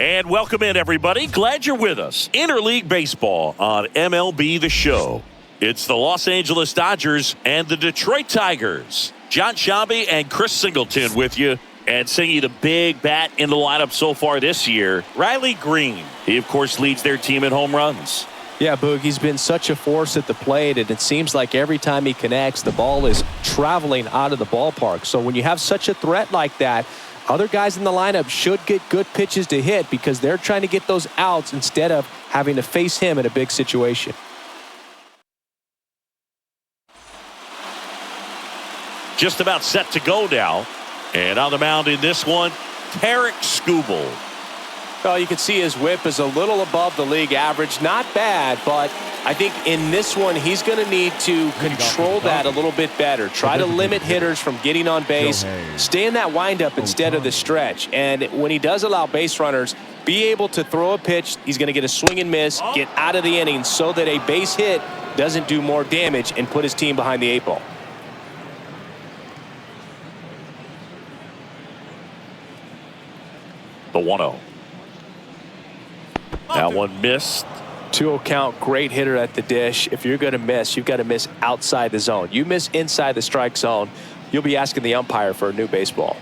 And welcome in, everybody. Glad you're with us. Interleague Baseball on MLB The Show. It's the Los Angeles Dodgers and the Detroit Tigers. John Shabby and Chris Singleton with you. And singing the big bat in the lineup so far this year, Riley Green. He, of course, leads their team in home runs. Yeah, Boog, he's been such a force at the plate, and it seems like every time he connects, the ball is traveling out of the ballpark. So when you have such a threat like that, other guys in the lineup should get good pitches to hit because they're trying to get those outs instead of having to face him in a big situation. Just about set to go now. And on the mound in this one, Tarek Skubal. Well, you can see his whip is a little above the league average. Not bad, but I think in this one, he's going to need to control that a little bit better. Try to limit hitters from getting on base. Stay in that windup instead of the stretch. And when he does allow base runners, be able to throw a pitch. He's going to get a swing and miss, get out of the inning so that a base hit doesn't do more damage and put his team behind the 8 ball. The 1-0. That one missed. 2-0 count, great hitter at the dish. If you're going to miss, you've got to miss outside the zone. You miss inside the strike zone, you'll be asking the umpire for a new baseball.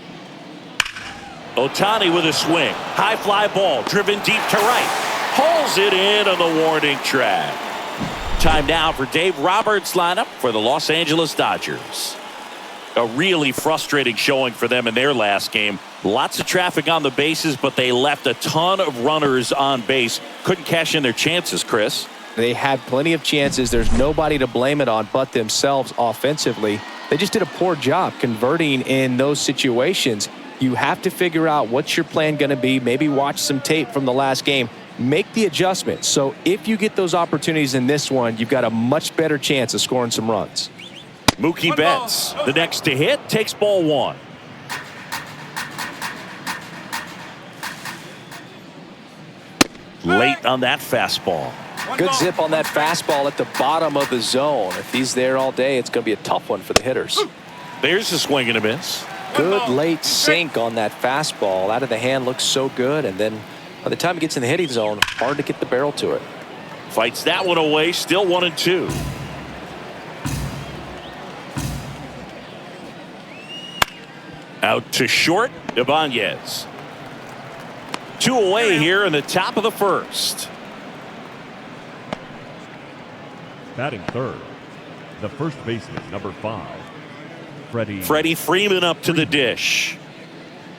Ohtani with a swing. High fly ball driven deep to right. Hauls it in on the warning track. Time now for Dave Roberts' lineup for the Los Angeles Dodgers. A really frustrating showing for them in their last game. Lots of traffic on the bases, but they left a ton of runners on base. Couldn't cash in their chances, Chris. They had plenty of chances. There's nobody to blame it on but themselves offensively. They just did a poor job converting in those situations. You have to figure out what's your plan going to be. Maybe watch some tape from the last game. Make the adjustment. So if you get those opportunities in this one, you've got a much better chance of scoring some runs. Mookie Betts, the next to hit, takes ball 1. Late on that fastball. Good zip on that fastball at the bottom of the zone. If he's there all day, it's going to be a tough one for the hitters. There's a swing and a miss. Good late sink on that fastball. Out of the hand looks so good, and then by the time it gets in the hitting zone, hard to get the barrel to it. Fights that one away, still 1-2. Out to short, Ibanez. 2 away here in the top of the first. Batting third, the first baseman, number 5, Freddie Freeman up to the dish.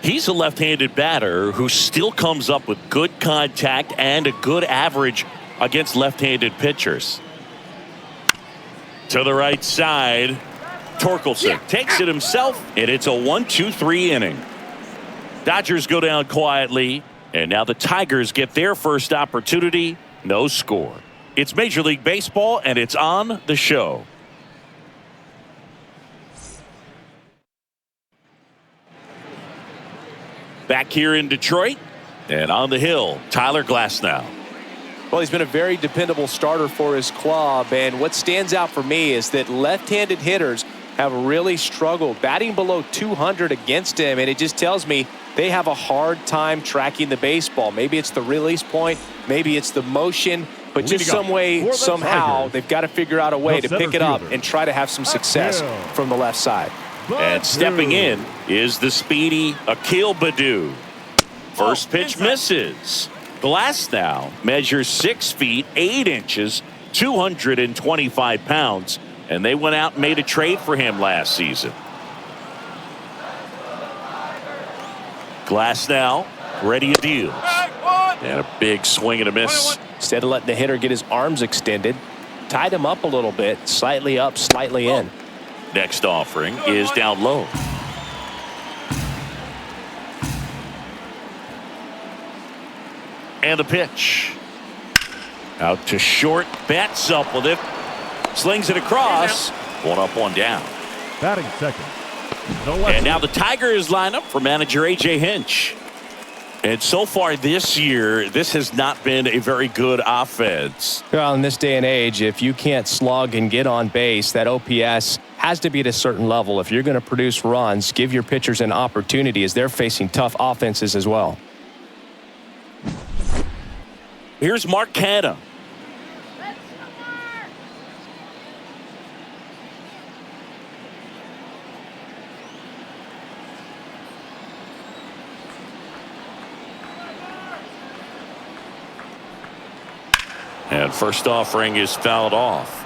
He's a left-handed batter who still comes up with good contact and a good average against left-handed pitchers. To the right side, Torkelson takes it himself, and it's a 1-2-3 inning. Dodgers go down quietly, and now the Tigers get their first opportunity. No score. It's Major League Baseball, and it's on the show. Back here in Detroit, and on the hill, Tyler Glasnow. Well, he's been a very dependable starter for his club, and what stands out for me is that left-handed hitters have really struggled batting below 200 against him, and it just tells me they have a hard time tracking the baseball. Maybe it's the release point, maybe it's the motion, but just some way, somehow, they've got to figure out a way to pick it up and try to have some success from the left side. And stepping in is the speedy Akil Baddoo. First pitch misses. Glasnow measures 6 feet 8 inches, 225 pounds. And they went out and made a trade for him last season. Glasnow ready to deal. And a big swing and a miss. Instead of letting the hitter get his arms extended, tied him up a little bit, slightly up, slightly in. Next offering is down low. And the pitch. Out to short. Betts up with it. Slings it across. 1 up, 1 down. Batting second. And now the Tigers line up for manager A.J. Hinch. And so far this year, this has not been a very good offense. Well, in this day and age, if you can't slug and get on base, that OPS has to be at a certain level. If you're going to produce runs, give your pitchers an opportunity as they're facing tough offenses as well. Here's Mark Canha. And first offering is fouled off.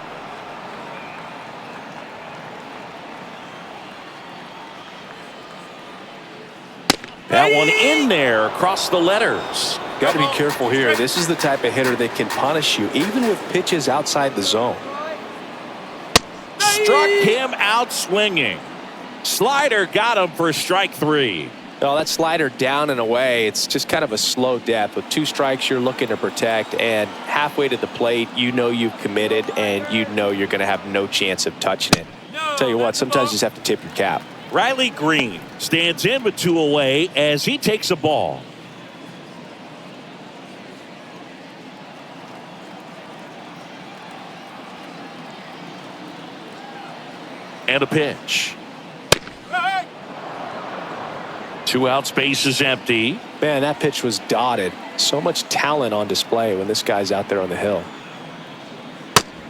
That one in there across the letters. Got to be careful here. This is the type of hitter that can punish you even with pitches outside the zone. Struck him out swinging. Slider got him for strike 3. Oh, that slider down and away. It's just kind of a slow death. With 2 strikes, you're looking to protect, and halfway to the plate, you know you've committed, and you know you're going to have no chance of touching it. Tell you what, sometimes you just have to tip your cap. Riley Green stands in with 2 away as he takes a ball. And a pitch. 2 outs, base is empty. Man, that pitch was dotted. So much talent on display when this guy's out there on the hill.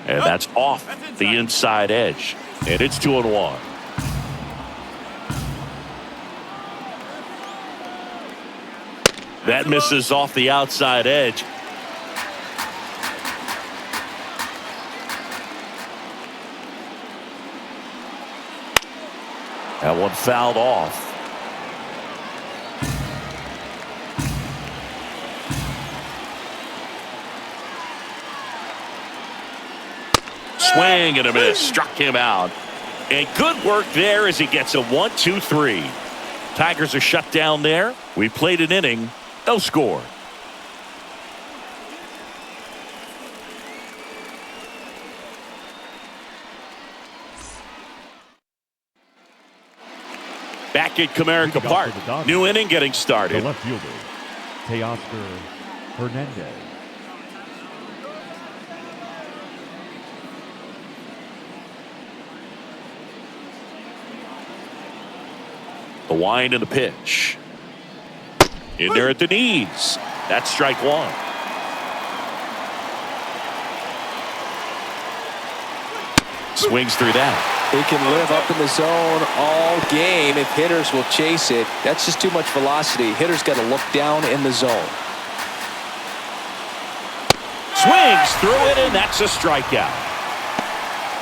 And that's off the inside edge. And it's 2-1. That misses off the outside edge. That one fouled off. Swing and a miss. Struck him out. And good work there as he gets a 1-2-3. Tigers are shut down there. We played an inning. No score. Back at Comerica Park. New inning getting started. The left fielder, Teoscar Hernandez. The wind and the pitch. In there at the knees. That's strike 1. Swings through that. He can live up in the zone all game if hitters will chase it. That's just too much velocity. Hitters got to look down in the zone. Swings through it, and that's a strikeout.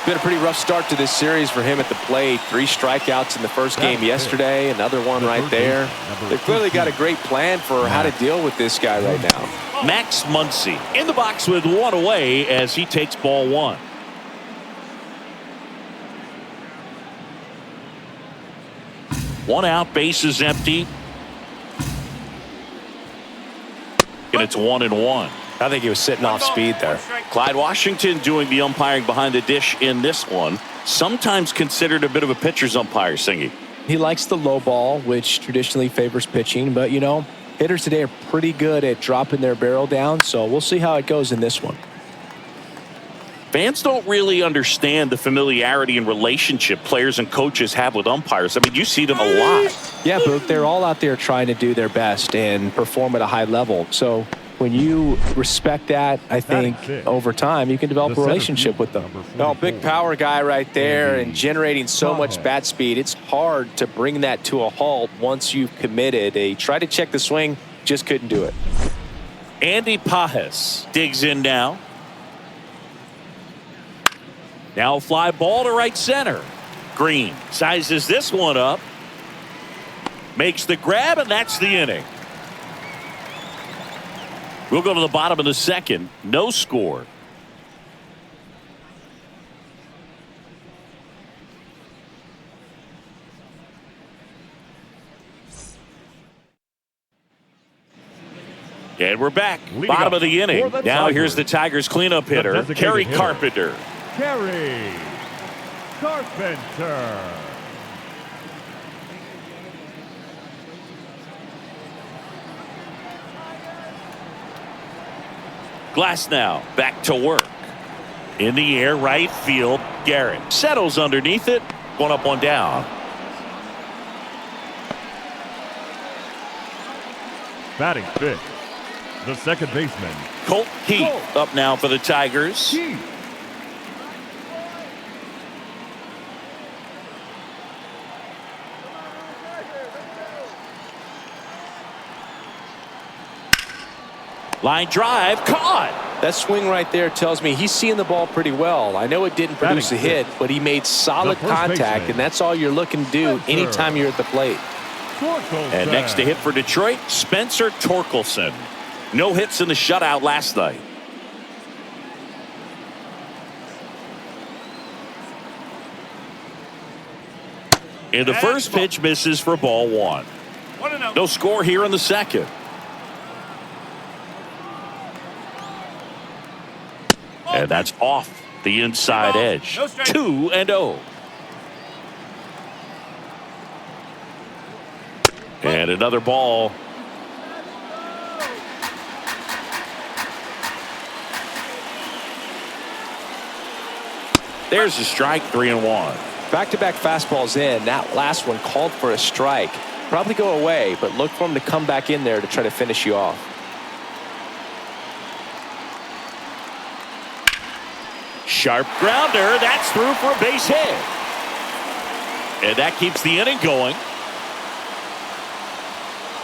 Been a pretty rough start to this series for him at the plate. 3 strikeouts in the first game yesterday. Another one right there. They've clearly got a great plan for how to deal with this guy right now. Max Muncy in the box with 1 away as he takes ball 1. One out, base is empty. And it's 1-1. I think he was sitting off speed there. Clyde Washington doing the umpiring behind the dish in this one. Sometimes considered a bit of a pitcher's umpire, Singy. He likes the low ball, which traditionally favors pitching. But, you know, hitters today are pretty good at dropping their barrel down. So we'll see how it goes in this one. Fans don't really understand the familiarity and relationship players and coaches have with umpires. I mean, you see them a lot. Yeah, Book, they're all out there trying to do their best and perform at a high level. So when you respect that, I think over time you can develop a relationship with them. Oh, big power guy right there and generating so much bat speed. It's hard to bring that to a halt once you've committed. They tried to check the swing, just couldn't do it. Andy Pajes digs in now. Now a fly ball to right center. Green sizes this one up. Makes the grab, and that's the inning. We'll go to the bottom of the second. No score. And we're back. Bottom of the inning. Now here's the Tigers cleanup hitter, Kerry Carpenter. Kerry Carpenter. Glass now back to work. In the air, right field. Garrett settles underneath it. 1 up, 1 down. Batting fifth, The second baseman, Colt Heath up now for the Tigers. Heath. Line drive, caught. That swing right there tells me he's seeing the ball pretty well. I know it didn't produce a hit, but he made solid contact, and that's all you're looking to do anytime you're at the plate. And next to hit for Detroit, Spencer Torkelson. No hits in the shutout last night. And the first pitch misses for ball one. No score here in the second. And that's off the inside edge. 2-0. And another ball. There's a strike, 3-1. Back-to-back fastballs in. That last one called for a strike. Probably go away, but look for him to come back in there to try to finish you off. Sharp grounder. That's through for a base hit. And that keeps the inning going.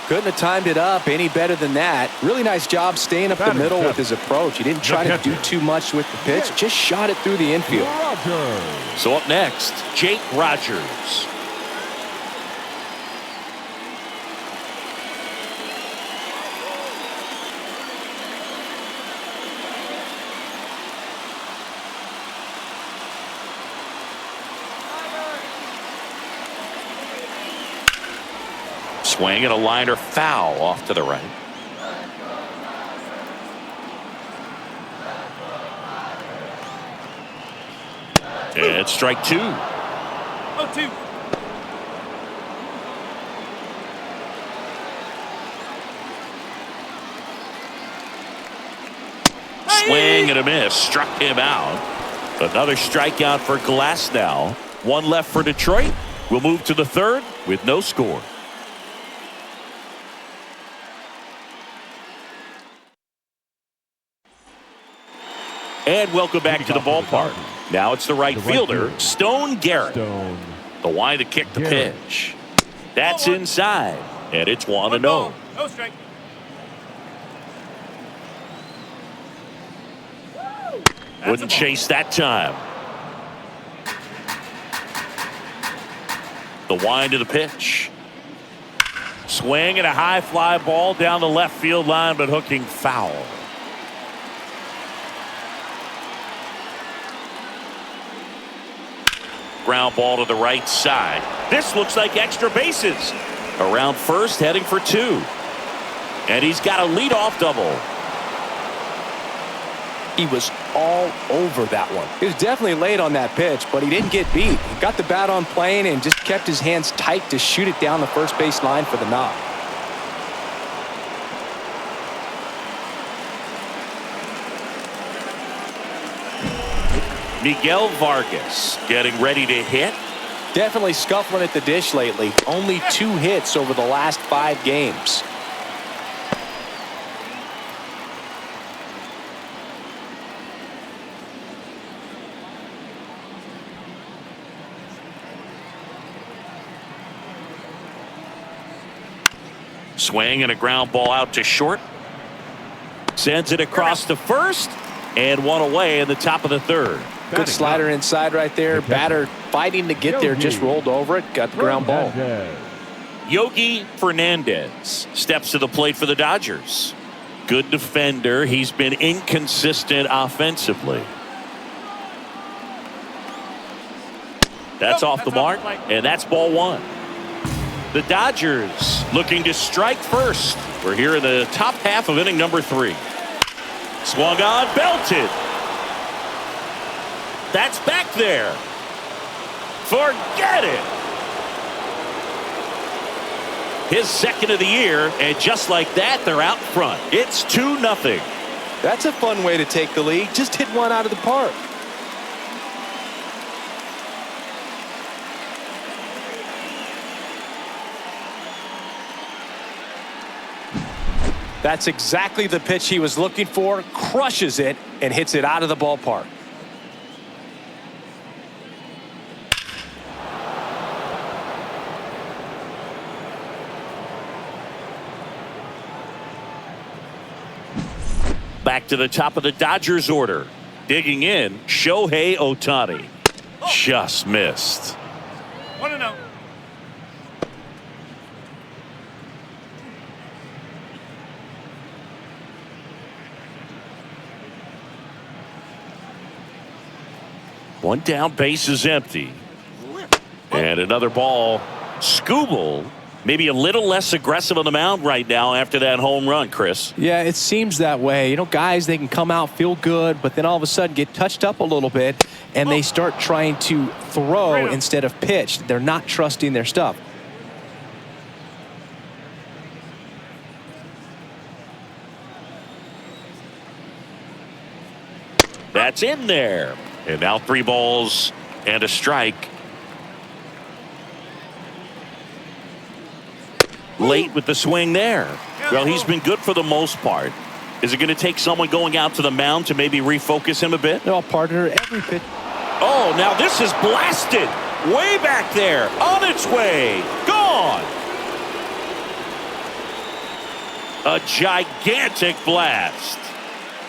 Couldn't have timed it up any better than that. Really nice job staying up the middle with his approach. He didn't try to do too much with the pitch. Just shot it through the infield. So up next, Jake Rogers. Swing and a liner foul off to the right. And strike two. 0-2. Swing and a miss. Struck him out. Another strikeout for Glasnow. One left for Detroit. We'll move to the third with no score. And welcome back to the ballpark. Now it's the right fielder, Stone Garrett. The line to kick the pitch. That's inside, and it's 1-0. No strike. Wouldn't chase that time. The wind to the pitch. Swing and a high fly ball down the left field line, but hooking foul. Ground ball to the right side. This looks like extra bases. Around first, heading for two. And he's got a leadoff double. He was all over that one. He was definitely late on that pitch, but he didn't get beat. He got the bat on plane and just kept his hands tight to shoot it down the first base line for the knock. Miguel Vargas getting ready to hit. Definitely scuffling at the dish lately. Only 2 hits over the last 5 games. Swing and a ground ball out to short. Sends it across to first. And one away in the top of the third. Good slider inside right there. Batter fighting to get there, just rolled over it. Got the ground ball. Yogi Fernandez steps to the plate for the Dodgers. Good defender. He's been inconsistent offensively. That's off the mark, and that's ball one. The Dodgers looking to strike first. We're here in the top half of inning number 3. Swung on, belted. That's back there. Forget it. His second of the year, and just like that, they're out front. It's 2-0. That's a fun way to take the lead. Just hit one out of the park. That's exactly the pitch he was looking for. Crushes it and hits it out of the ballpark. Back to the top of the Dodgers order. Digging in, Shohei Ohtani. Just missed. 1-0. One down, base is empty. And another ball. Skubal, maybe a little less aggressive on the mound right now after that home run, Chris. Yeah, it seems that way. You know, guys, they can come out, feel good, but then all of a sudden get touched up a little bit, and they start trying to throw instead of pitch. They're not trusting their stuff. That's in there. And now 3 balls and a strike. Late with the swing there. Well, he's been good for the most part. Is it going to take someone going out to the mound to maybe refocus him a bit? No, partner, every pitch. Oh, now this is blasted. Way back there. On its way. Gone. A gigantic blast.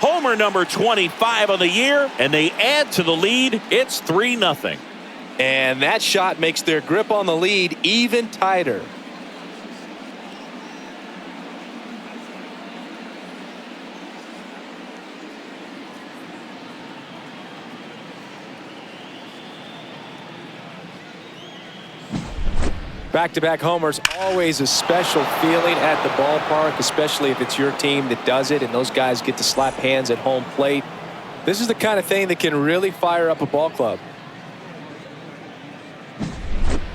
Homer number 25 of the year, and they add to the lead. It's 3-0. And that shot makes their grip on the lead even tighter. Back-to-back homers, always a special feeling at the ballpark, especially if it's your team that does it and those guys get to slap hands at home plate. This is the kind of thing that can really fire up a ball club.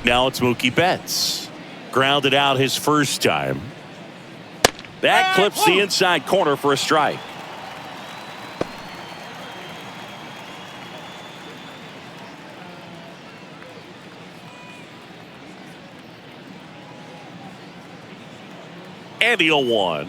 Now it's Mookie Betts. Grounded out his first time. That clips the inside corner for a strike. And the 0-1.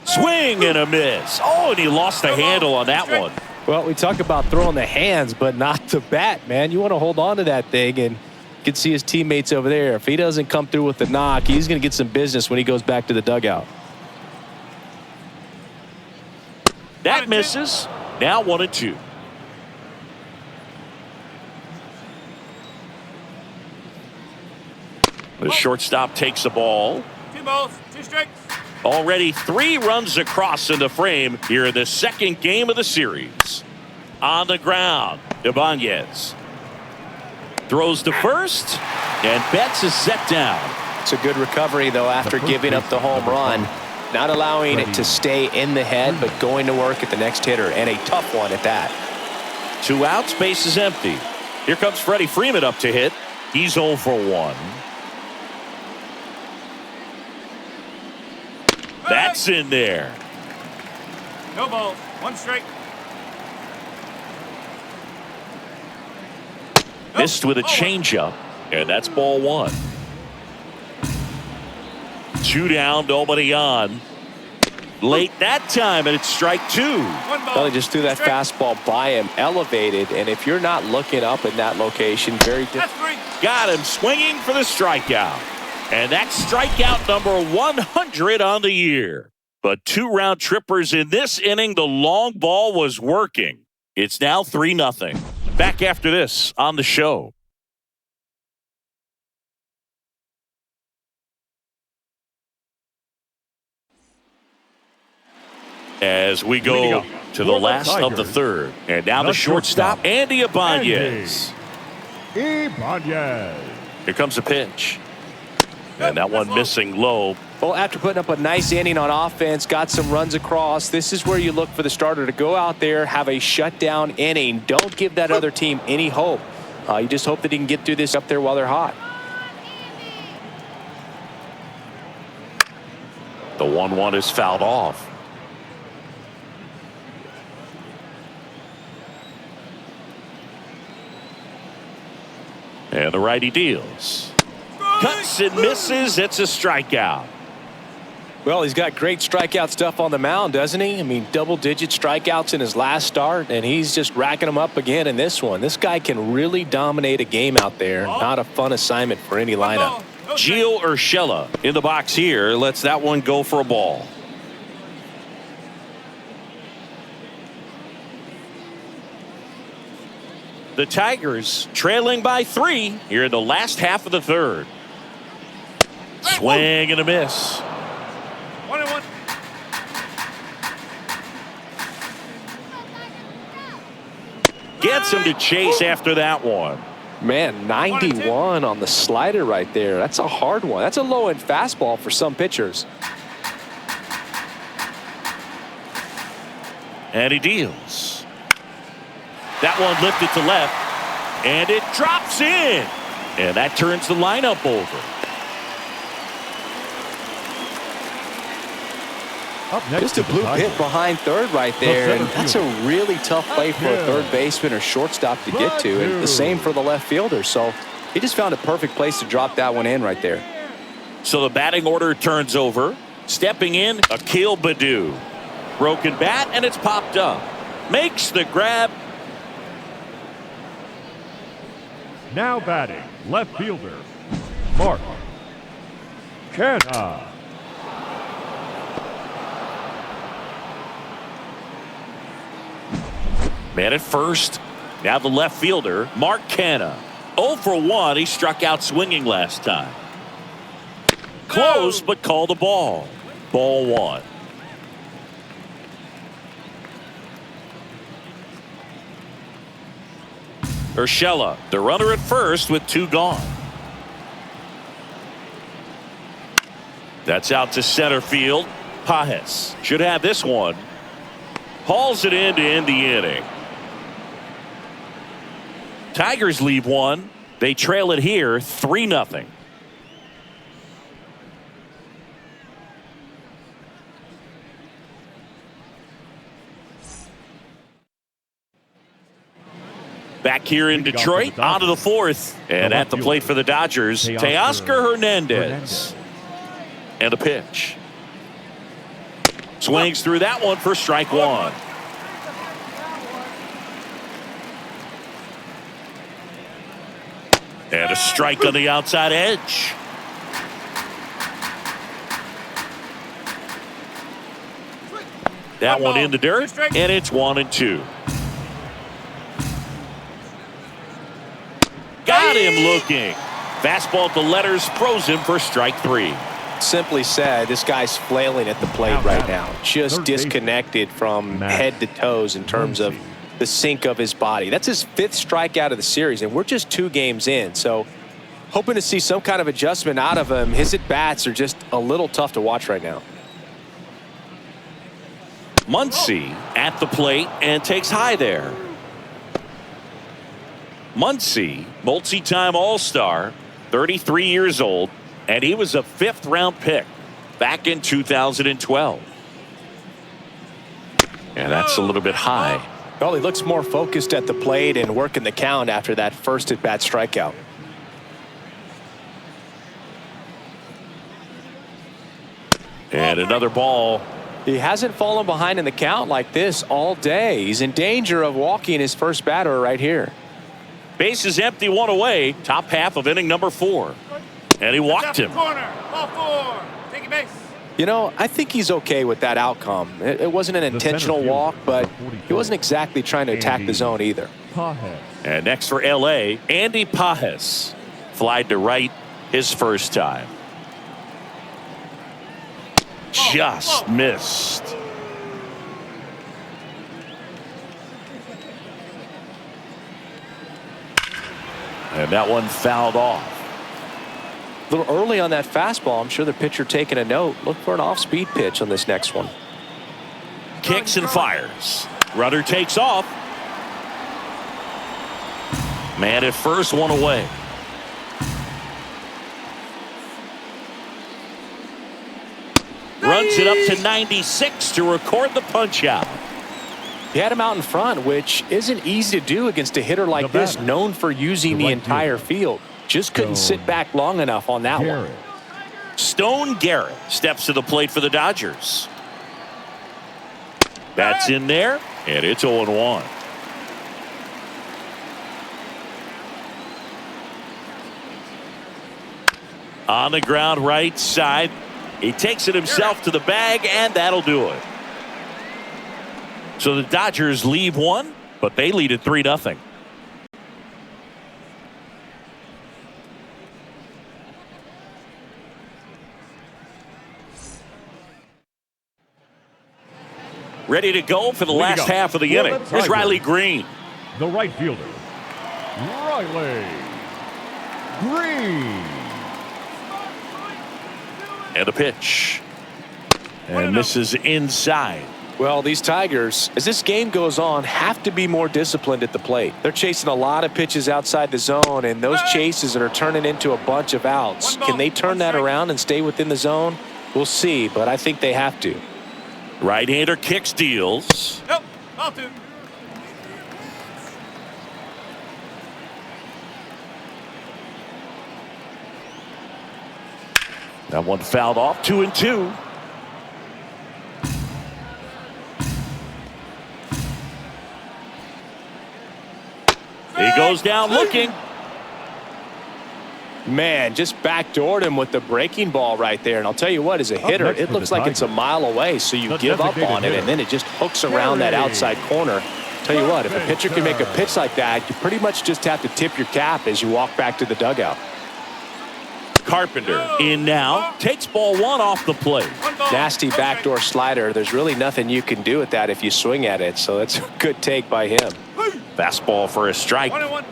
Swing and a miss. Oh, and he lost the handle on that one. Well, we talk about throwing the hands, but not the bat, man. You want to hold on to that thing, and you can see his teammates over there. If he doesn't come through with the knock, he's going to get some business when he goes back to the dugout. That misses. Now 1-2. The shortstop takes the ball. 2 balls, 2 strikes. Already 3 runs across in the frame here in the second game of the series. On the ground, Ibanez throws to first, and Betts is set down. It's a good recovery, though, after giving up the home run. Not allowing it to stay in the head, but going to work at the next hitter, and a tough one at that. 2 outs, base is empty. Here comes Freddie Freeman up to hit. He's 0 for 1. That's in there. No balls, 1 strike. Missed with a changeup, and that's ball 1. 2 down, nobody on. Late that time, and it's strike 2. Well, he just threw that fastball by him, elevated, and if you're not looking up in that location, very difficult. Got him swinging for the strikeout. And that's strikeout number 100 on the year. But 2 round trippers in this inning. The long ball was working. It's now 3-0. Back after this on the show. As we go to the last of the third. And now the shortstop, Andy Ibanez. Ibanez. Here comes the pitch. And that one missing low. Well, after putting up a nice inning on offense, got some runs across, this is where you look for the starter to go out there, have a shutdown inning. Don't give that other team any hope. You just hope that he can get through this up there while they're hot. The 1-1 is fouled off. And the righty deals. Cuts and misses. It's a strikeout. Well, he's got great strikeout stuff on the mound, doesn't he? I mean, double-digit strikeouts in his last start, and he's just racking them up again in this one. This guy can really dominate a game out there. Not a fun assignment for any lineup. Gio Urshela in the box here lets that one go for a ball. The Tigers trailing by 3 here in the last half of the third. Swing and a miss. 1-1. Gets him to chase after that one. Man, 91 on the slider right there. That's a hard one. That's a low-end fastball for some pitchers. And he deals. That one lifted to left, and it drops in. And that turns the lineup over. Just a blue hit behind third right there, and that's a really tough play for a third baseman or shortstop to get to, and the same for the left fielder. So he just found a perfect place to drop that one in right there. So the batting order turns over. Stepping in, Akil Baddoo. Broken bat, and it's popped up. Makes the grab. Now batting, left fielder, Mark Canha. Man at first. Now the left fielder, Mark Canha. 0 for 1. He struck out swinging last time. Close, but called a ball. Ball 1. Urshela, the runner at first with 2 gone. That's out to center field. Pajes should have this one. Hauls it in to end the inning. Tigers leave one. They trail it here 3-0. Back here in Detroit, on to the 4th. And at the plate for the Dodgers, Teoscar Hernandez. And a pitch. Swings through that one for strike 1. And a strike on the outside edge. That one in the dirt, and it's 1-2. Got him looking. Fastball at the letters, throws him for strike 3. Simply said, this guy's flailing at the plate right now. Just disconnected from head to toes in terms of the sink of his body. That's his 5th strikeout of the series, and we're just 2 games in. So hoping to see some kind of adjustment out of him. His at-bats are just a little tough to watch right now. Muncy at the plate and takes high there. Muncy, multi-time All-Star, 33 years old, and he was a 5th-round pick back in 2012. And that's a little bit high. Well, he looks more focused at the plate and working the count after that first at-bat strikeout. And another ball. He hasn't fallen behind in the count like this all day. He's in danger of walking his first batter right here. Base is empty, 1 away. Top half of inning number 4. And he walked him. Corner, ball 4. Take a base. You know, I think he's okay with that outcome. It wasn't an intentional walk, but he wasn't exactly trying to attack the zone either. And next for LA, Andy Pajes. Flied to right his first time. Just missed. And that one fouled off. A little early on that fastball. I'm sure the pitcher taking a note. Look for an off-speed pitch on this next one. Kicks and fires. Runner takes off. Man at first, 1 away. Runs it up to 96 to record the punch out. He had him out in front, which isn't easy to do against a hitter like this, known for using the entire field. Just couldn't sit back long enough on that one. Stone Garrett steps to the plate for the Dodgers. That's in there, and it's 0-1. On the ground right side. He takes it himself to the bag, and that'll do it. So the Dodgers leave one, but they lead at 3-0. Ready to go for the last half of the inning. Here's Riley Green. The right fielder, Riley Green. And a pitch. And this is inside. Well, these Tigers, as this game goes on, have to be more disciplined at the plate. They're chasing a lot of pitches outside the zone, and those chases are turning into a bunch of outs. Can they turn that around and stay within the zone? We'll see, but I think they have to. Right-hander kicks, deals. Nope. Ball 2. That one fouled off. 2-2. He goes down looking. Man, just backdoored him with the breaking ball right there. And I'll tell you what, as a hitter, it looks like it's a mile away, so you give up on it, and then it just hooks around that outside corner. Tell you what, if a pitcher can make a pitch like that, you pretty much just have to tip your cap as you walk back to the dugout. Carpenter in now. Takes ball 1 off the plate. Nasty backdoor slider. There's really nothing you can do with that if you swing at it, so that's a good take by him. Fastball for a strike. 1-1.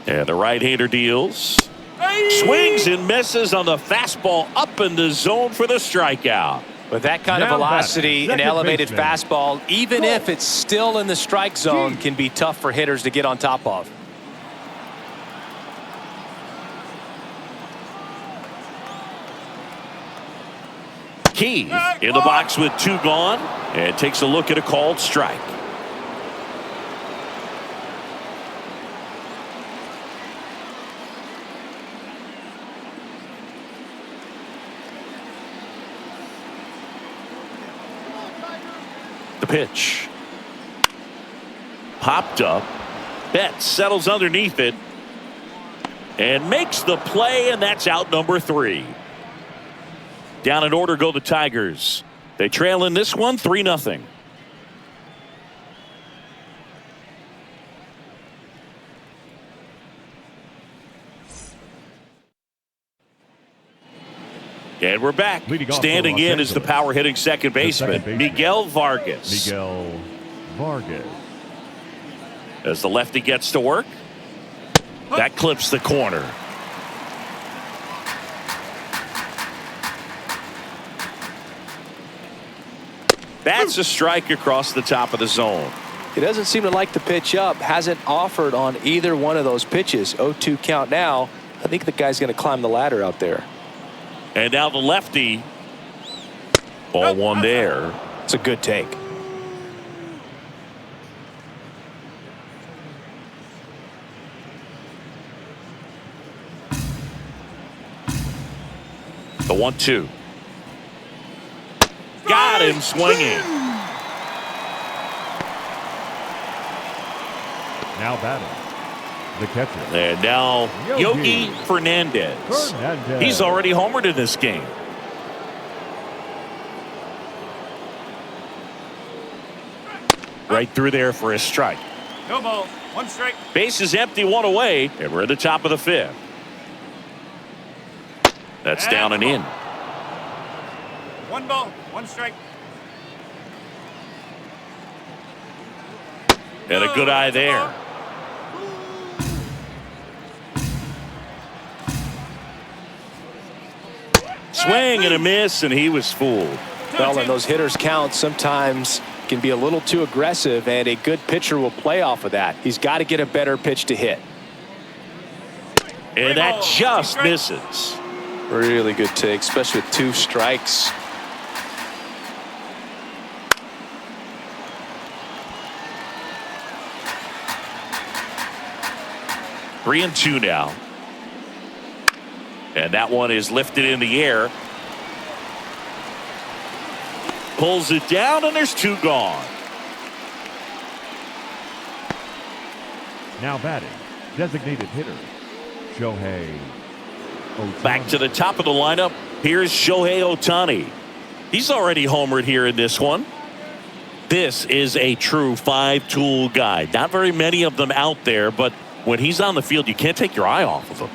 And the right-hander deals. Swings and misses on the fastball up in the zone for the strikeout. With that kind of velocity, an elevated fastball, even if it's still in the strike zone, can be tough for hitters to get on top of. Key in the box with 2 gone, and takes a look at a called strike. The pitch. Popped up. Betts settles underneath it and makes the play, and that's out number 3. Down in order go the Tigers. They trail in this one 3-0. And we're back. Standing in is the power hitting second baseman, Miguel Vargas. Miguel Vargas. As the lefty gets to work, that clips the corner. That's a strike across the top of the zone. He doesn't seem to like the pitch up. Hasn't offered on either one of those pitches. 0-2 count now. I think the guy's going to climb the ladder out there. And now the lefty. Ball 1 there. It's a good take. The 1-2. Got him swinging. Now batting, the catcher. And now Yogi Fernandez. He's already homered in this game. Right through there for a strike. No ball. 1 strike. Base is empty, 1 away, and we're at the top of the 5th. That's down and in. 1 ball. 1 strike. And a good eye there. Swing and a miss, and he was fooled. Well, and those hitters' counts sometimes can be a little too aggressive, and a good pitcher will play off of that. He's got to get a better pitch to hit. And that just misses. Really good take, especially with 2 strikes. Three and 2 now. And that one is lifted in the air. Pulls it down, and there's 2 gone. Now batting, designated hitter, Shohei Ohtani. Back to the top of the lineup. Here's Shohei Ohtani. He's already homered here in this one. This is a true 5-tool guy. Not very many of them out there, but when he's on the field, you can't take your eye off of him.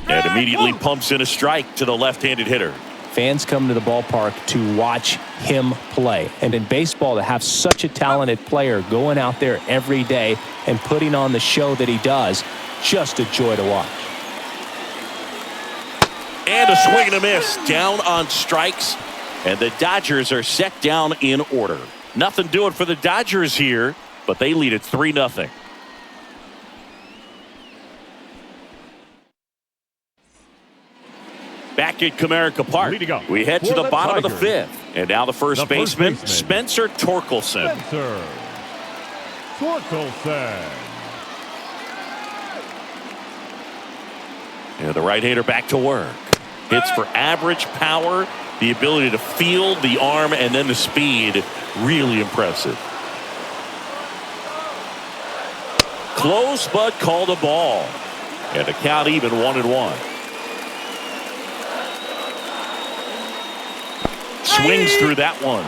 And immediately pumps in a strike to the left-handed hitter. Fans come to the ballpark to watch him play. And in baseball, to have such a talented player going out there every day and putting on the show that he does, just a joy to watch. And a swing and a miss. Down on strikes. And the Dodgers are set down in order. Nothing doing for the Dodgers here, but they lead it 3-0. Back at Comerica Park, we head to the bottom of the 5th. And now the first baseman, Spencer Torkelson. Spencer Torkelson. And the right-hander back to work. Hits for average power, the ability to field, the arm, and then the speed. Really impressive. Close, but called a ball. And the count even 1-1. Swings through that one.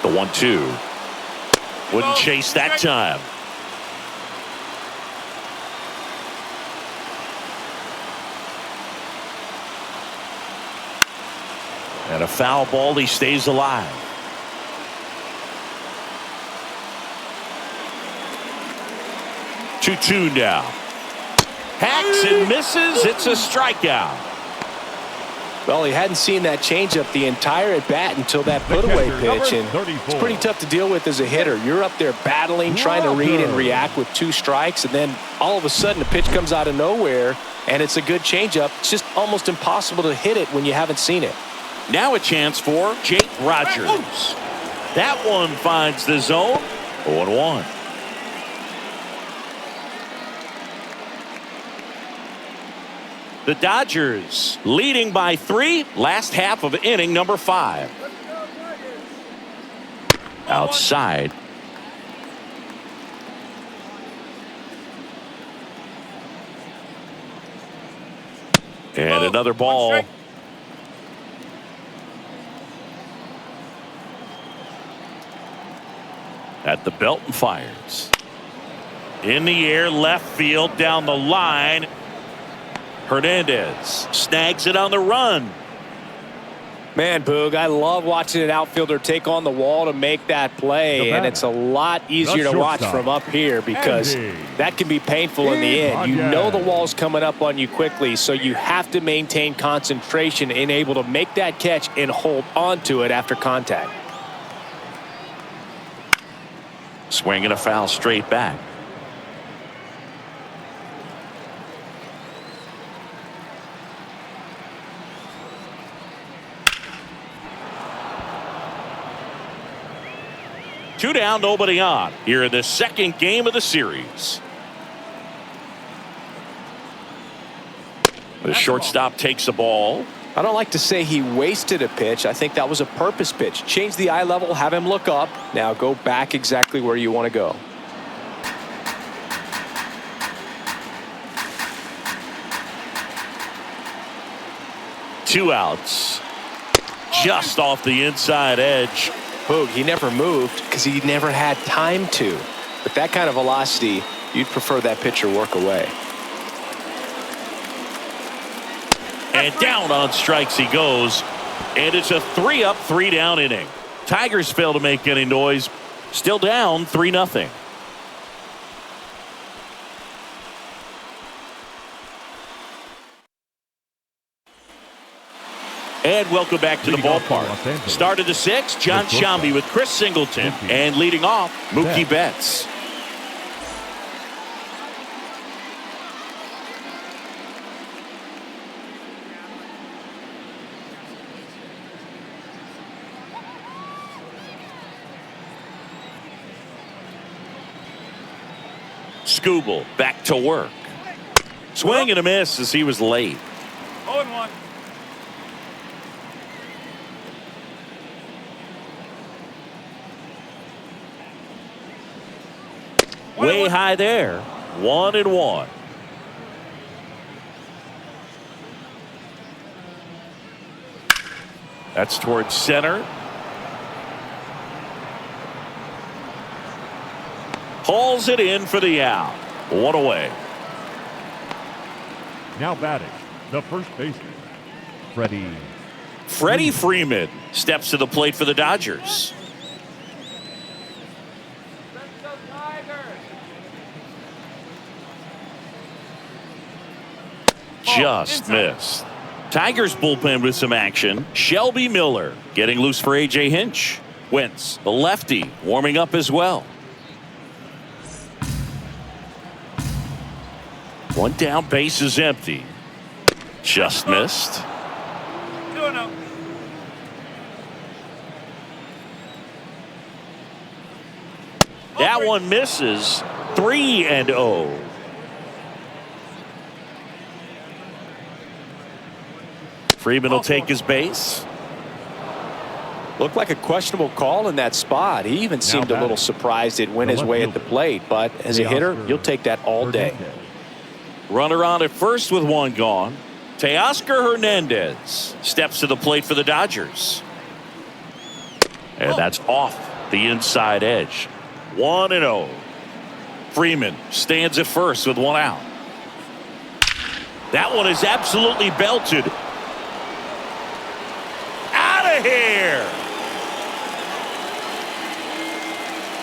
1-2. The 1-2. Wouldn't chase that time. And a foul ball, he stays alive. 2-2 now. Hacks and misses. It's a strikeout. Well, he hadn't seen that changeup the entire at bat until that put-away pitch, and it's pretty tough to deal with as a hitter. You're up there battling, trying to read and react with 2 strikes, and then all of a sudden a pitch comes out of nowhere, and it's a good changeup. It's just almost impossible to hit it when you haven't seen it. Now a chance for Jake Rogers. That one finds the zone. 0-1. The Dodgers leading by 3. Last half of inning number 5. Outside. And another ball. At the belt and fires. In the air, left field, down the line. Hernandez snags it on the run. Man, Boog, I love watching an outfielder take on the wall to make that play, and it's a lot easier to watch from up here because that can be painful in the end. You know the wall's coming up on you quickly, so you have to maintain concentration and able to make that catch and hold onto it after contact. Swing and a foul straight back. Two down, nobody on here in the second game of the series. The shortstop takes the ball. I don't like to say he wasted a pitch. I think that was a purpose pitch. Change the eye level, have him look up. Now go back exactly where you want to go. Two outs. Just off the inside edge. Boog, he never moved because he never had time to. With that kind of velocity, you'd prefer that pitcher work away. And down on strikes he goes. And it's a 3-up, 3-down inning. Tigers fail to make any noise. Still down 3-0. And welcome back to the ballpark. Started the 6th, John Shambi with Chris Singleton. And leading off, Mookie Betts. Skubal back to work. Swing and a miss as he was late. 0-1. Way high there. 1-1. That's towards center. Hauls it in for the out. One away. Now batting, the first baseman, Freddie Freeman steps to the plate for the Dodgers. Just missed. Tigers bullpen with some action. Shelby Miller getting loose for A.J. Hinch. Wentz, the lefty, warming up as well. One down, base is empty. Just missed. 2-0. That one misses. 3-0. Freeman will take his base. Looked like a questionable call in that spot. He even seemed a little surprised it went his way at the plate. But as a hitter, you'll take that all day. Runner on at first with one gone. Teoscar Hernandez steps to the plate for the Dodgers. And that's off the inside edge. 1-0. Freeman stands at first with one out. That one is absolutely belted. Out of here.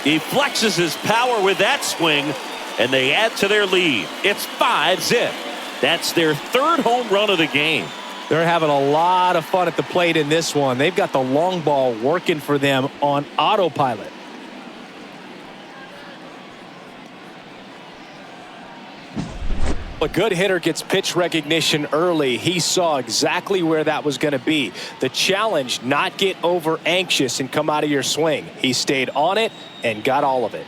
He flexes his power with that swing, and they add to their lead. It's 5-0. That's their third home run of the game. They're having a lot of fun at the plate in this one. They've got the long ball working for them on autopilot. A good hitter gets pitch recognition early. He saw exactly where that was going to be. The challenge, not get over anxious and come out of your swing. He stayed on it and got all of it.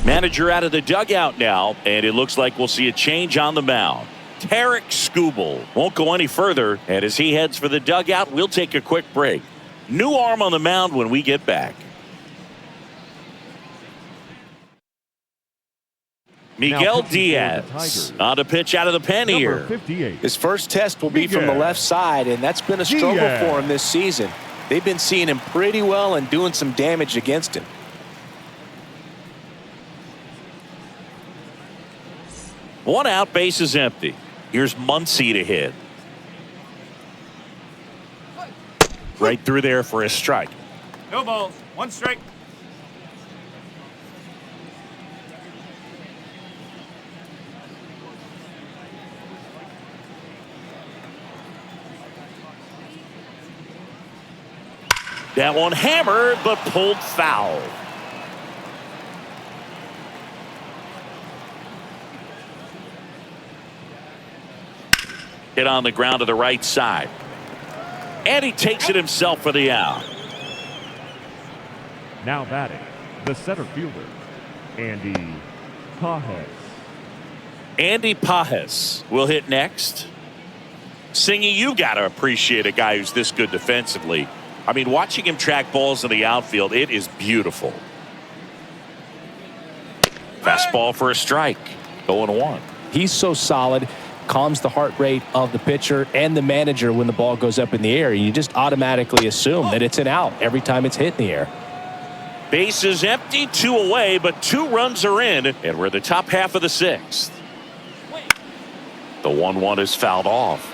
Manager out of the dugout now, and it looks like we'll see a change on the mound. Tarek Skubal won't go any further, and as he heads for the dugout, we'll take a quick break. New arm on the mound when we get back. Miguel Diaz on a pitch out of the pen here. 58. His first test will be from the left side, and that's been a struggle for him this season. They've been seeing him pretty well and doing some damage against him. One out, base is empty. Here's Muncy to hit. Right through there for a strike. No balls. One strike. That one hammered, but pulled foul. Hit on the ground to the right side. And he takes it himself for the out. Now batting, the center fielder, Andy Pajes. Andy Pajes will hit next. Singy, you got to appreciate a guy who's this good defensively. I mean, watching him track balls in the outfield, it is beautiful. Fastball for a strike. 0-1. He's so solid, calms the heart rate of the pitcher and the manager when the ball goes up in the air. You just automatically assume that it's an out every time it's hit in the air. Base is empty, 2 away, but 2 runs are in, and we're the top half of the 6th. The 1-1 is fouled off.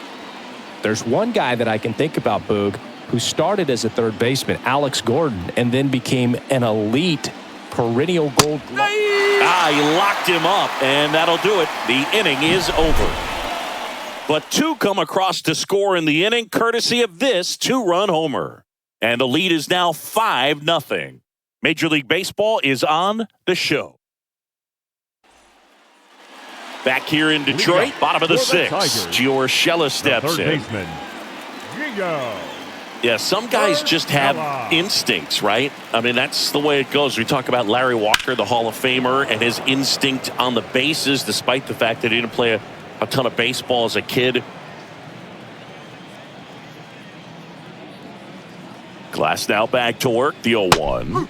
There's one guy that I can think about, Boog, who started as a third baseman, Alex Gordon, and then became an elite perennial gold glove. He locked him up, and that'll do it. The inning is over. But 2 come across to score in the inning, courtesy of this 2-run homer. And the lead is now 5-0. Major League Baseball is on the show. Back here in Detroit, bottom of the 6th. Gio Urshela steps in. Baseman, Gio Yeah, some guys just have instincts, right? I mean, that's the way it goes. We talk about Larry Walker, the Hall of Famer, and his instinct on the bases, despite the fact that he didn't play a ton of baseball as a kid. Glass now back to work. The 0-1.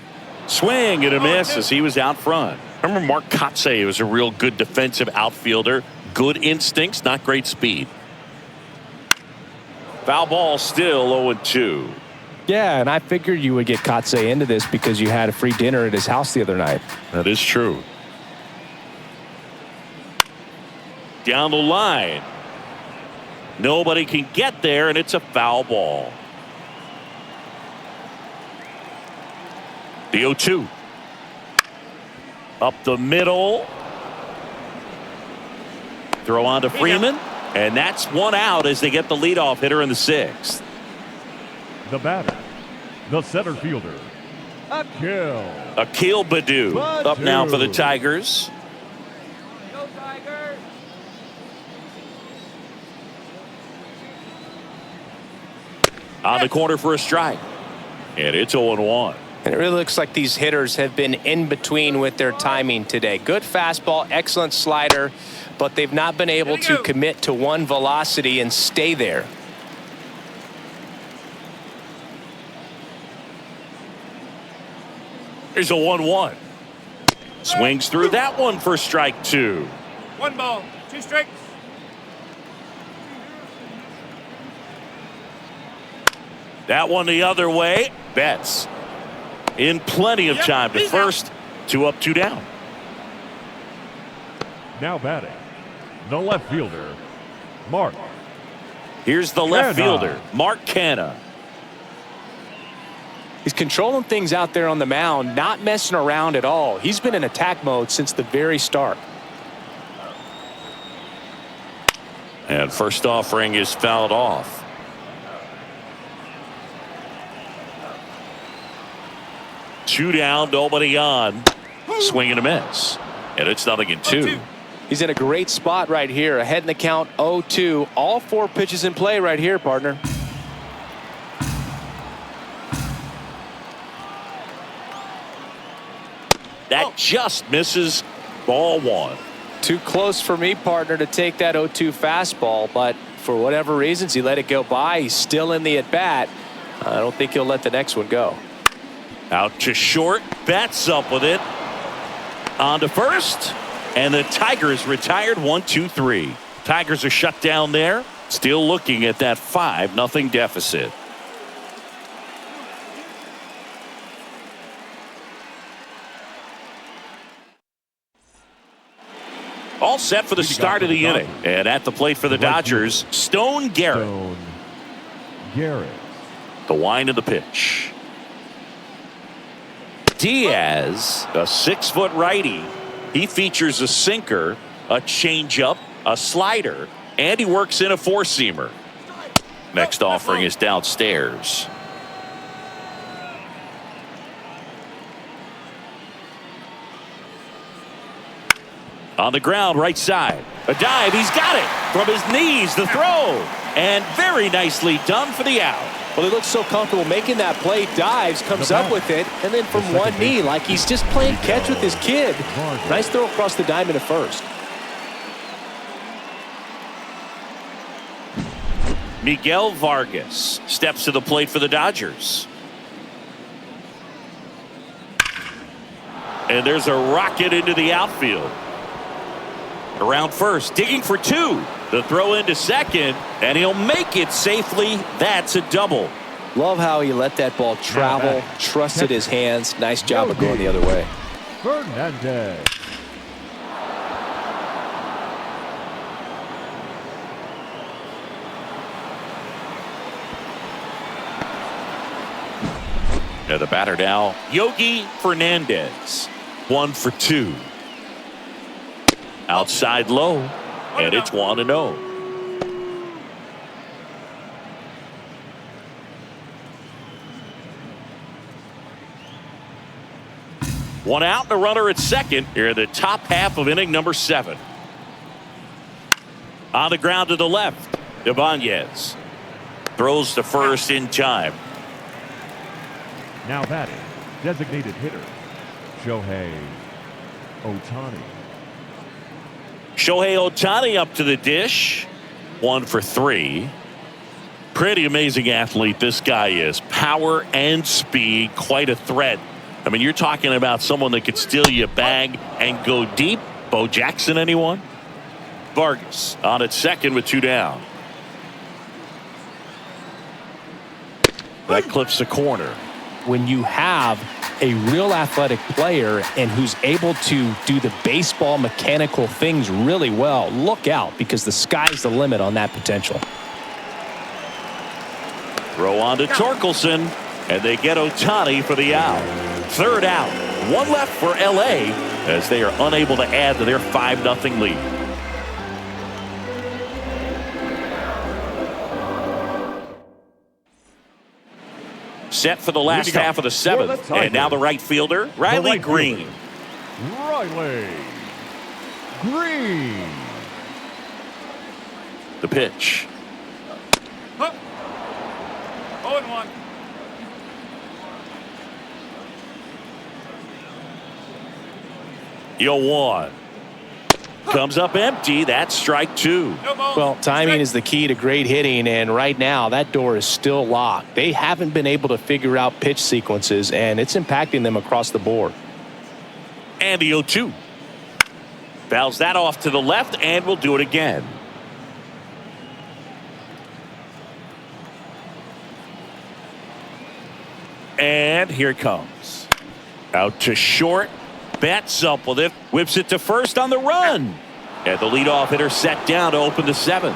Swing and a miss as he was out front. Remember Mark Kotsay was a real good defensive outfielder. Good instincts, not great speed. Foul ball, still 0-2. Yeah, and I figured you would get Kotsay into this because you had a free dinner at his house the other night. That is true. Down the line. Nobody can get there, and it's a foul ball. The 0-2. Up the middle. Throw on to Freeman. And that's one out as they get the leadoff hitter in the 6th. The batter, the center fielder, Akil Baddoo up now for the Tigers. Go Tigers! On the corner for a strike. And it's 0-1. And it really looks like these hitters have been in between with their timing today. Good fastball, excellent slider, but they've not been able to commit to one velocity and stay there. Here's a 1-1. Swings through that one for strike 2. 1 ball, 2 strikes. That one the other way. Betts in plenty of time to first. 2 up, 2 down. Now batting, the left fielder, Mark. Here's the left fielder, Mark Canha. He's controlling things out there on the mound, not messing around at all. He's been in attack mode since the very start. And first offering is fouled off. Two down, nobody on. Swing and a miss. And it's 0-2. He's in a great spot right here. Ahead in the count, 0-2. All 4 pitches in play right here, partner. That just misses. Ball 1. Too close for me, partner, to take that 0-2 fastball, but for whatever reasons, he let it go by. He's still in the at-bat. I don't think he'll let the next one go. Out to short. Betts up with it. On to first. And the Tigers retired 1-2-3. Tigers are shut down there. Still looking at that 5-0 deficit. All set for the start of the inning. And at the plate for the Dodgers, Stone Garrett. The wind of the pitch. Diaz, a 6-foot righty. He features a sinker, a changeup, a slider, and he works in a 4-seamer. Next offering is downstairs. On the ground, right side. A dive, he's got it. From his knees, the throw. And very nicely done for the out. Well, he looks so comfortable making that play, dives, comes up with it, and then from one knee, like he's just playing catch with his kid. Nice throw across the diamond at first. Miguel Vargas steps to the plate for the Dodgers. And there's a rocket into the outfield. Around first, digging for 2. The throw into second, and he'll make it safely. That's a double. Love how he let that ball travel, trusted his hands. Nice job of going the other way. Fernandez. And the batter now, Yogi Fernandez. 1 for 2. Outside low, and it's 1-0. One out and a runner at second here in the top half of inning number 7. On the ground to the left, Ibanez. Throws to first in time. Now batting, designated hitter, Shohei Ohtani. Shohei Ohtani up to the dish. 1 for 3. Pretty amazing athlete this guy is. Power and speed, quite a threat. I mean, you're talking about someone that could steal you a bag and go deep. Bo Jackson, anyone? Vargas on at second with 2 down. That clips the corner. When you have a real athletic player and who's able to do the baseball mechanical things really well, look out, because the sky's the limit on that potential. Throw on to Torkelson, and they get Ohtani for the out. 3rd out. 1 left for LA as they are unable to add to their 5-0 lead. Set for the last half of the 7th. And now the right fielder, Riley Green. Riley Green. The pitch. 0-1. One. Comes up empty. That's strike 2. Well, timing is the key to great hitting, and right now that door is still locked. They haven't been able to figure out pitch sequences, and it's impacting them across the board. And the 0-2. Fouls that off to the left, and will do it again. And here it comes. Out to short. Bats up with it. Whips it to first on the run. And the leadoff hitter set down to open the 7th.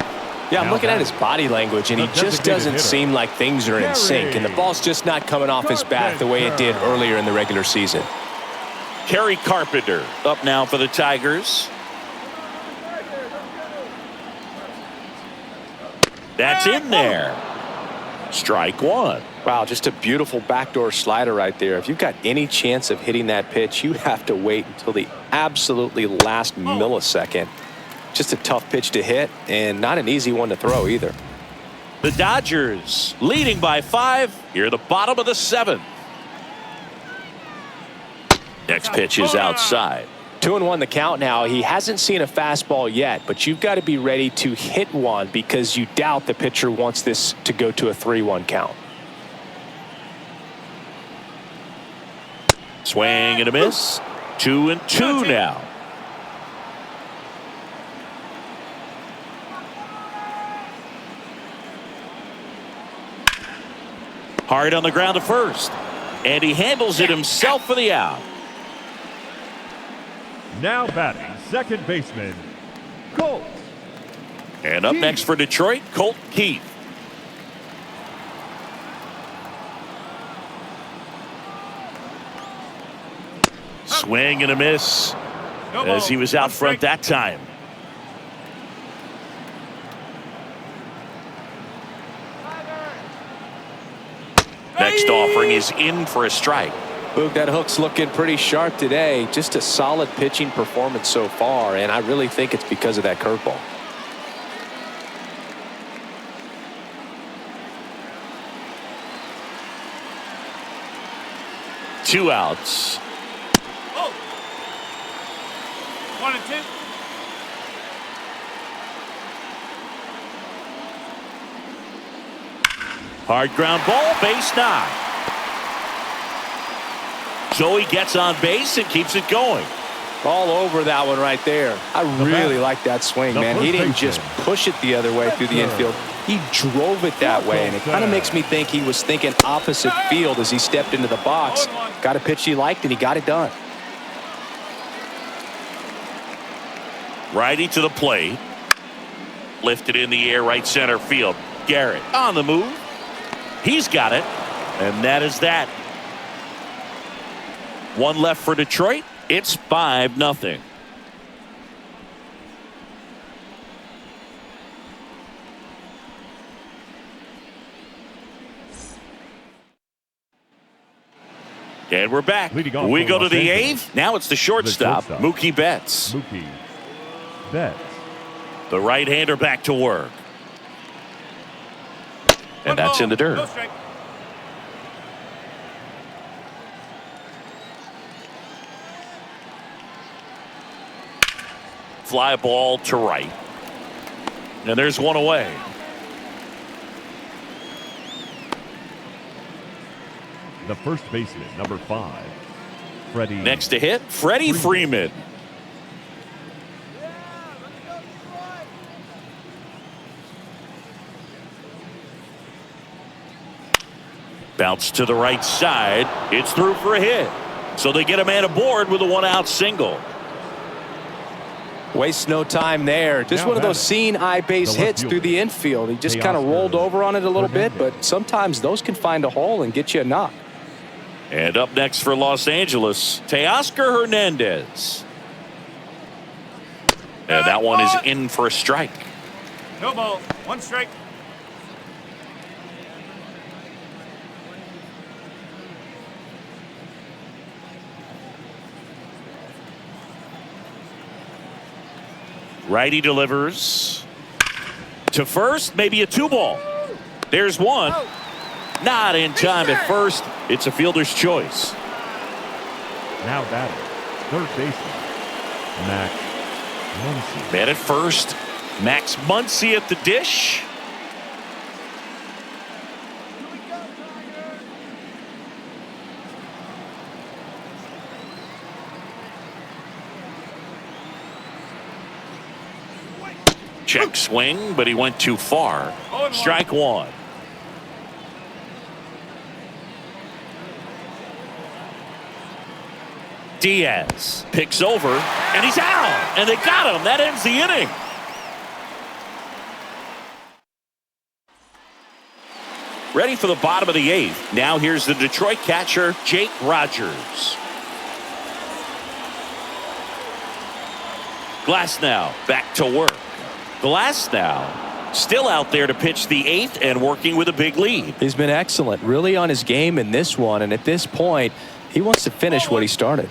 Yeah, I'm looking at his body language, and he just doesn't seem like things are in sync, and the ball's just not coming off his bat the way it did earlier in the regular season. Kerry Carpenter up now for the Tigers. That's in there. Strike 1. Wow, just a beautiful backdoor slider right there. If you've got any chance of hitting that pitch, you have to wait until the absolutely last millisecond. Just a tough pitch to hit, and not an easy one to throw either. The Dodgers leading by 5 here at the bottom of the 7th. Next pitch is outside. 2-1 the count now. He hasn't seen a fastball yet, but you've got to be ready to hit one because you doubt the pitcher wants this to go to a 3-1 count. Swing and a miss. 2-2 now. Hard on the ground to first. And he handles it himself for the out. Now batting, second baseman, Colt. And up next for Detroit, Colt Keith. Swing and a miss as he was out front that time. Next offering is in for a strike. Boog, that hook's looking pretty sharp today. Just a solid pitching performance so far, and I really think it's because of that curveball. Two outs. 1-2. Hard ground ball, base knock. Joey gets on base and keeps it going. All over that one right there. I really like that swing, man. He didn't just push it the other way through the infield. He drove it that way, and it kind of makes me think he was thinking opposite field as he stepped into the box. Got a pitch he liked, and he got it done. Righty to the plate. Lifted in the air, right center field. Garrett on the move. He's got it, and that is that. One left for Detroit. It's 5-0. And we're back. We go to the 8th. Now it's the shortstop, Mookie Betts. Mookie Betts. The right-hander back to work. And that's in the dirt. No strike. Fly ball to right. And there's one away. The first baseman, number 5, Freddie. Next to hit, Freddie Freeman. Bounce to the right side. It's through for a hit. So they get a man aboard with a 1-out single. Waste no time there. Just one of those seeing eye base hits through the infield. He just kind of rolled over on it a little bit, but sometimes those can find a hole and get you a knock. And up next for Los Angeles, Teoscar Hernandez. And that one is in for a strike. No ball. 1 strike. Righty delivers to first, maybe a 2-ball. There's one. Not in time at first. It's a fielder's choice. Now batting, third baseman, Max Muncy. Man at first, Max Muncy at the dish. Check swing, but he went too far. Strike 1. Diaz picks over, and he's out, and they got him. That ends the inning. Ready for the bottom of the 8th. Now here's the Detroit catcher, Jake Rogers. Glasnow back to work. Glasnow still out there to pitch the 8th and working with a big lead. He's been excellent, really on his game in this one, and at this point, he wants to finish what he started.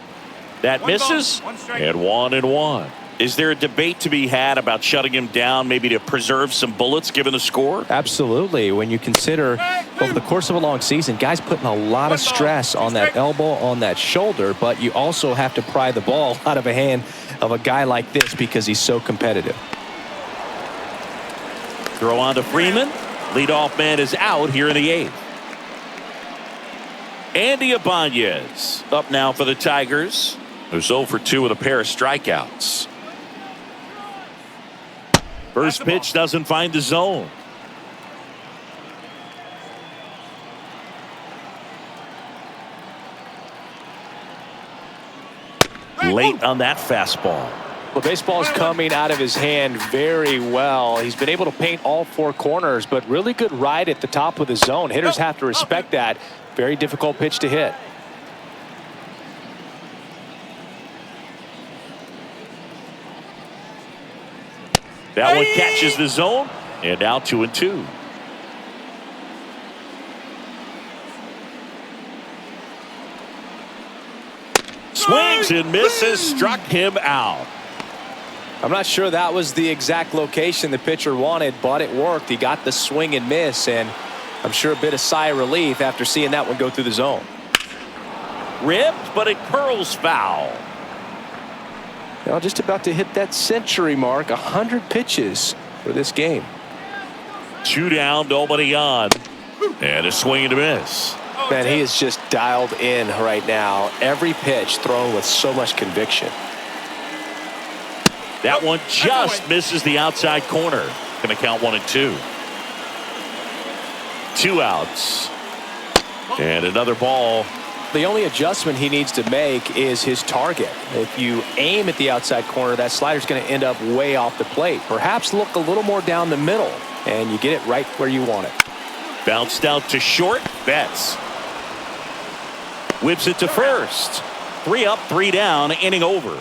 That misses, and 1-1. Is there a debate to be had about shutting him down, maybe to preserve some bullets given the score? Absolutely. When you consider over the course of a long season, guys putting a lot of stress on that elbow, on that shoulder, but you also have to pry the ball out of a hand of a guy like this because he's so competitive. Throw on to Freeman. Leadoff man is out here in the 8th. Andy Ibanez up now for the Tigers. Who's 0 for 2 with a pair of strikeouts. First pitch doesn't find the zone. Late on that fastball. The baseball is coming out of his hand very well. He's been able to paint all 4 corners, but really good ride at the top of the zone. Hitters have to respect that. Very difficult pitch to hit. That one catches the zone, and now 2-2. Swings and misses, struck him out. I'm not sure that was the exact location the pitcher wanted, but it worked. He got the swing and miss, and I'm sure a bit of sigh of relief after seeing that one go through the zone. Ripped, but it curls foul. Now just about to hit that century mark, 100 pitches for this game. 2 down, nobody on. And a swing and a miss. Man, he is just dialed in right now. Every pitch thrown with so much conviction. That one just misses the outside corner. Going to count 1 and 2. 2 outs. And another ball. The only adjustment he needs to make is his target. If you aim at the outside corner, that slider's going to end up way off the plate. Perhaps look a little more down the middle, and you get it right where you want it. Bounced out to short. Betts whips it to first. 3 up, 3 down, inning over.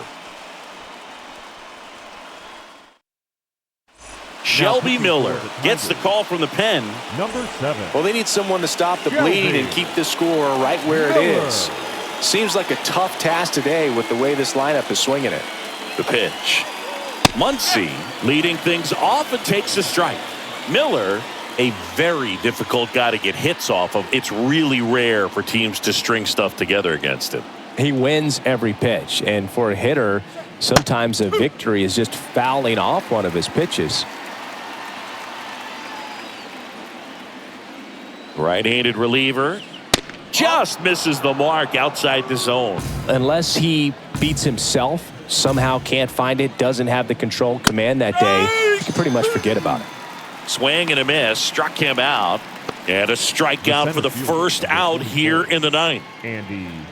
Shelby Miller gets the call from the pen. Number 7. Well, they need someone to stop the bleed and keep the score right where it is. Seems like a tough task today with the way this lineup is swinging it. The pitch. Muncy leading things off and takes a strike. Miller a very difficult guy to get hits off of. It's really rare for teams to string stuff together against him. He wins every pitch, and for a hitter, sometimes a victory is just fouling off one of his pitches. Right-handed reliever just misses the mark outside the zone. Unless he beats himself, somehow can't find it, doesn't have the control command that day, you can pretty much forget about it. Swing and a miss, struck him out, and a strikeout for the first out here in the ninth.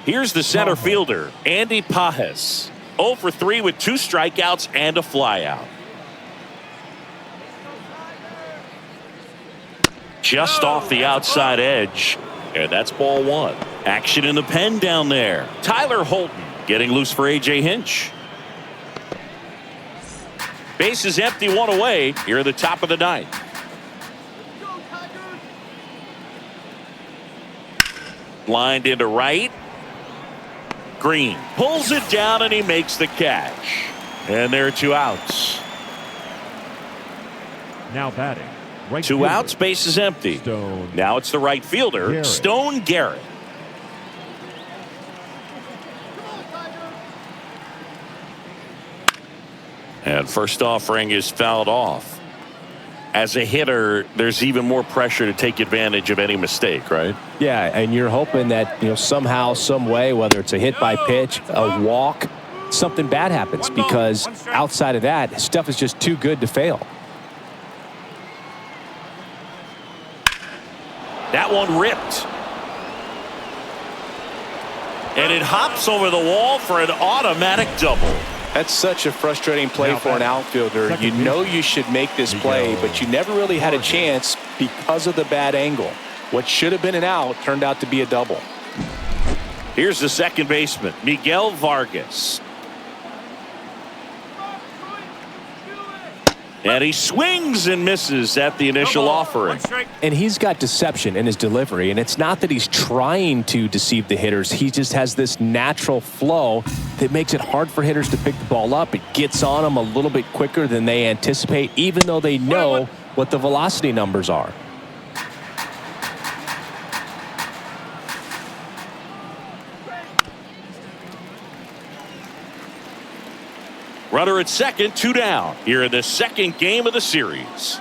Here's the center fielder, Andy Pajes. 0 for 3 with 2 strikeouts and a flyout. Just off the outside edge, and that's ball 1. Action in the pen down there. Tyler Holton getting loose for A.J. Hinch. Base is empty, 1 away here at the top of the ninth. Lined into right. Green pulls it down and he makes the catch. And there are 2 outs. Now batting. Right 2 fielder. outs, base is empty. Stone. Now it's the right fielder, Garrett. Stone Garrett. And first offering is fouled off. As a hitter, there's even more pressure to take advantage of any mistake, right? Yeah, and you're hoping that, somehow, some way, whether it's a hit by pitch, a walk, something bad happens, because outside of that, stuff is just too good to fail. That one ripped. And it hops over the wall for an automatic double. That's such a frustrating play for an outfielder. You know you should make this play, but you never really had a chance because of the bad angle. What should have been an out turned out to be a double. Here's the second baseman, Miguel Vargas. And he swings and misses at the initial offering. And he's got deception in his delivery, and it's not that he's trying to deceive the hitters. He just has this natural flow that makes it hard for hitters to pick the ball up. It gets on them a little bit quicker than they anticipate, even though they know what the velocity numbers are. Runner at second, 2 down here in the second game of the series.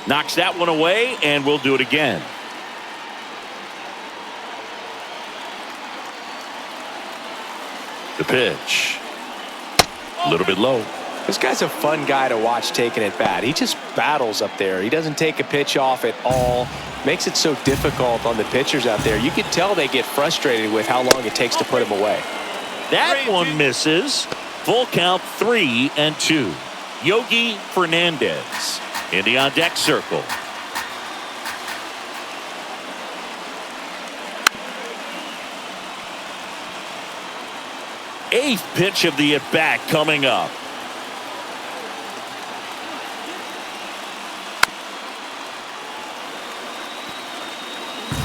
Knocks that one away, and we'll do it again. The pitch. A little bit low. This guy's a fun guy to watch taking at bat. He just battles up there. He doesn't take a pitch off at all. Makes it so difficult on the pitchers out there. You can tell they get frustrated with how long it takes to put him away. That one misses. Full count, 3-2. Yogi Fernandez in the on-deck circle. Eighth pitch of the at-bat coming up.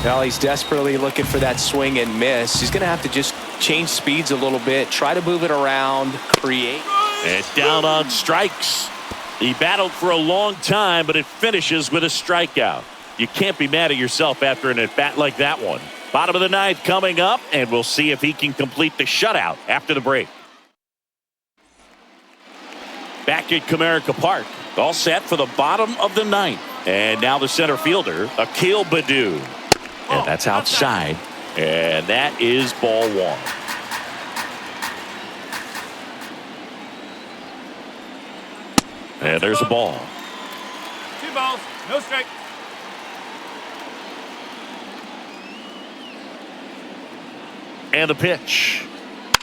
Well, he's desperately looking for that swing and miss. He's going to have to just change speeds a little bit, try to move it around, create. And down on strikes. He battled for a long time, but it finishes with a strikeout. You can't be mad at yourself after an at-bat like that one. Bottom of the ninth coming up, and we'll see if he can complete the shutout after the break. Back at Comerica Park, all set for the bottom of the ninth. And now the center fielder, Akil Baddoo. And that's outside. And that is ball 1. And there's a ball. 2 balls, no strike. And the pitch.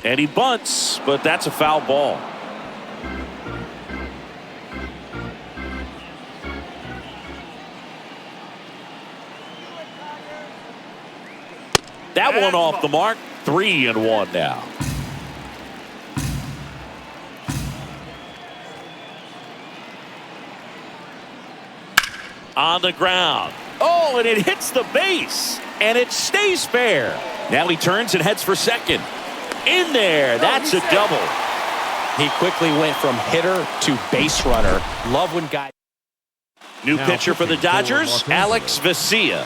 And he bunts, but that's a foul ball. That one off the mark. 3-1 now. On the ground. Oh, and it hits the base. And it stays fair. Now he turns and heads for second. In there. That's a double. He quickly went from hitter to base runner. Love when guys. New pitcher for the Dodgers, Alex Vesia.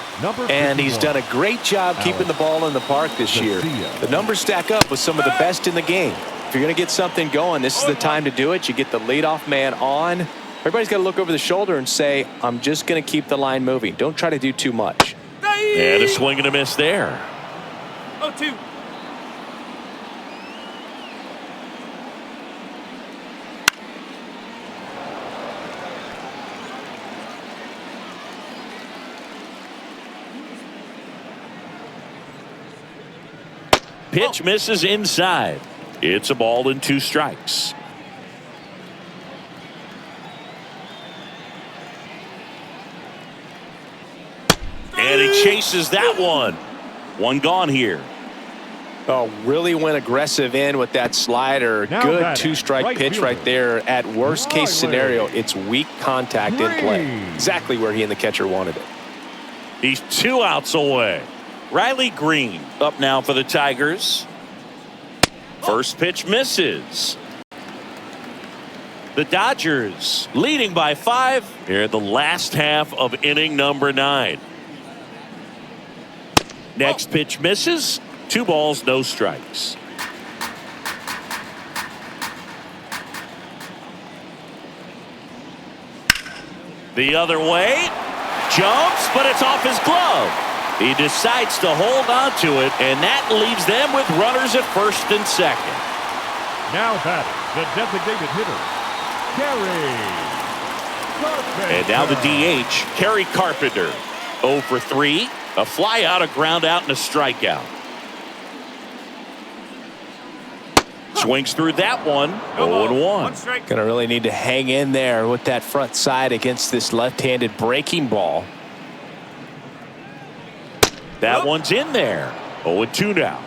And he's done a great job keeping the ball in the park this year. The numbers stack up with some of the best in the game. If you're going to get something going, this is the time to do it. You get the leadoff man on. Everybody's got to look over the shoulder and say, I'm just going to keep the line moving. Don't try to do too much. And a swing and a miss there. 0-2. Pitch misses inside. It's a ball and 2 strikes. And he chases that one. 1 gone here. Oh, really went aggressive in with that slider. Good 2-strike pitch right there. At worst case scenario, it's weak contact in play. Exactly where he and the catcher wanted it. He's 2 outs away. Riley Green up now for the Tigers. First pitch misses. The Dodgers leading by 5 here in the last half of inning number 9. Next pitch misses. 2 balls, no strikes. The other way. Jumps, but it's off his glove. He decides to hold on to it, and that leaves them with runners at first and second. Now batting, the designated hitter, Carpenter. And now the DH, Kerry Carpenter. 0 for 3, a fly out, a ground out, and a strikeout. Swings through that one. 0-1. Gonna really need to hang in there with that front side against this left-handed breaking ball. That one's in there. 0-2 now.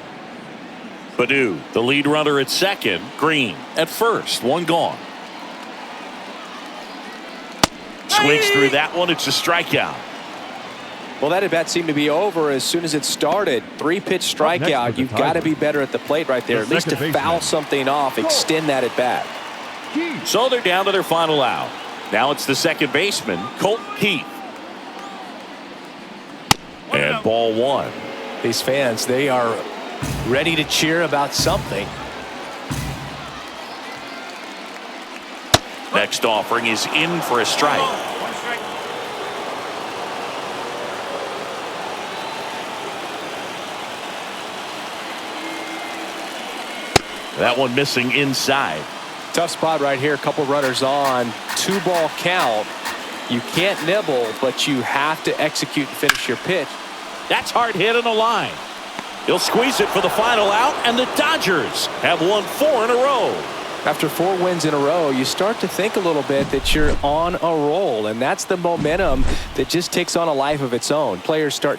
Padu, the lead runner at second. Green at first. 1 gone. Swings through that one. It's a strikeout. Well, that at bat seemed to be over as soon as it started. 3-pitch strikeout. You've got to be better at the plate right there. At least to foul something off, extend that at bat. So they're down to their final out. Now it's the second baseman, Colt Keith. And ball 1. These fans, they are ready to cheer about something. Next offering is in for a strike. That one missing inside. Tough spot right here. A couple runners on. 2-ball count. You can't nibble, but you have to execute and finish your pitch. That's hard hit on the line. He'll squeeze it for the final out, and the Dodgers have won 4 in a row. After 4 wins in a row, you start to think a little bit that you're on a roll, and that's the momentum that just takes on a life of its own. Players start